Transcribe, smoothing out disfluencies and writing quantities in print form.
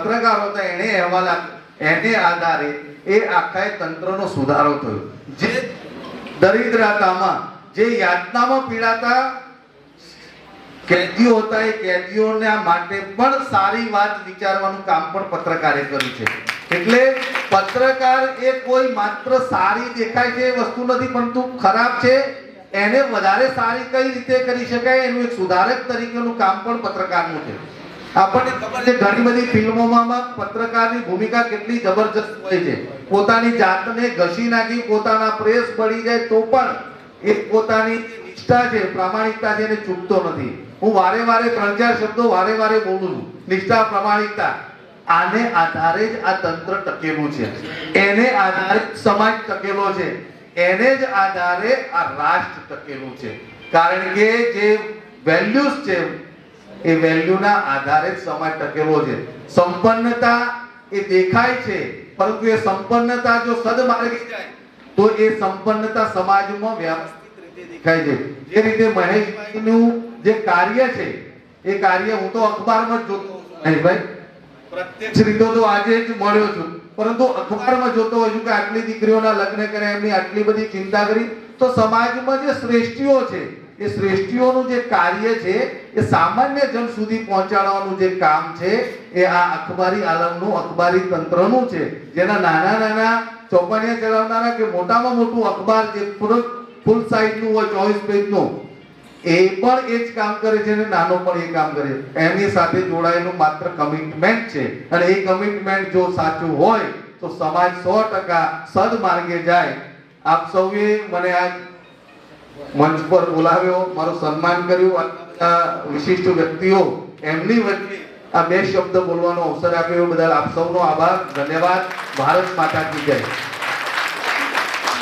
પત્રકારો હતા એને અહેવાલ એને આધારે એ આખા તંત્રનો સુધારો થયો. જે દરિદ્રતામાં જે યાતનામાં પીડાતા કેદીઓ હતા એ કેદીઓના માટે પણ સારી વાત વિચારવાનું કામ પણ પત્રકારે કર્યું છે. એટલે પત્રકાર એ કોઈ માત્ર સારી દેખાય છે એ વસ્તુ નથી, પરંતુ ખરાબ છે એને વધારે સારી કઈ રીતે કરી શકાય એનું એક સુધારક તરીકેનું કામ પણ પત્રકારનું છે. આપણને ખબર છે ઘણી બધી ફિલ્મોમાં પત્રકારની ભૂમિકા કેટલી જબરજસ્ત હોય છે. પોતાની જાતને ઘસી નાખી પોતાના પ્રેસ બળી જાય તો પણ એ પોતાની નિષ્ઠા છે, પ્રામાણિકતા છે એને ચૂકતો નથી. હું વારે વારે 3-4 શબ્દો વારે વારે બોલું છું. નિષ્ઠા, પ્રામાણિકતા, આને આધારે જ આ તંત્ર ટકેલું છે, એને આધારે સમાજ ટકેલો છે, એને જ આધારે આ રાષ્ટ્ર ટકેલું છે. કારણ કે જે વેલ્યુઝ છે એ વેલ્યુના આધારે જ સમાજ ટકેલો છે. સંપન્નતા એ દેખાય છે, પરંતુ એ સંપન્નતા જો સદમાર્ગે જાય તો એ સંપન્નતા સમાજમાં વ્યવસ્થિત રીતે દેખાય છે. જે રીતે મહેશભાઈનું જે કાર્ય છે એ કાર્ય હું તો અખબારમાં જ જોતો છું. મહેશભાઈ પ્રત્યક્ષ રીતે તો આજે જ મળ્યો છું, પરંતુ અખબારમાં જોતો હોઉં છું કે આટલી દીકરીઓના લગ્ન કર્યા, એમની આટલી બધી ચિંતા કરી. તો સમાજમાં જે શ્રેષ્ઠીઓ છે એ શ્રેષ્ઠીઓનું જે કાર્ય છે એ સામાન્ય જન સુધી પહોંચાડવાનું જે કામ છે એ આ અખબારી આલમનું, અખબારી તંત્રનું છે. જેના નાના નાના ચોપાનિયા ચલાવનારા કે મોટામાં મોટું અખબાર જે ફૂલ સાઇઝનું હોય 24 પેજનું, એ પણ એ જ કામ કરે છે અને નાનો પણ એ કામ કરે છે. એની સાથે જોડાયેલું માત્ર કમિટમેન્ટ છે, અને એ કમિટમેન્ટ જો સાચું હોય તો સમાજ 100% સદમાર્ગે જાય. આપ સૌએ મને આ મંચ પર બોલાવ્યો, મારું સન્માન કર્યું, આ વિશિષ્ટ વ્યક્તિઓ એમની વચ્ચે આ 2 શબ્દ બોલવાનો અવસર આપ્યો બદલ આપ સૌનો આભાર, ધન્યવાદ. ભારત માતા કી જય.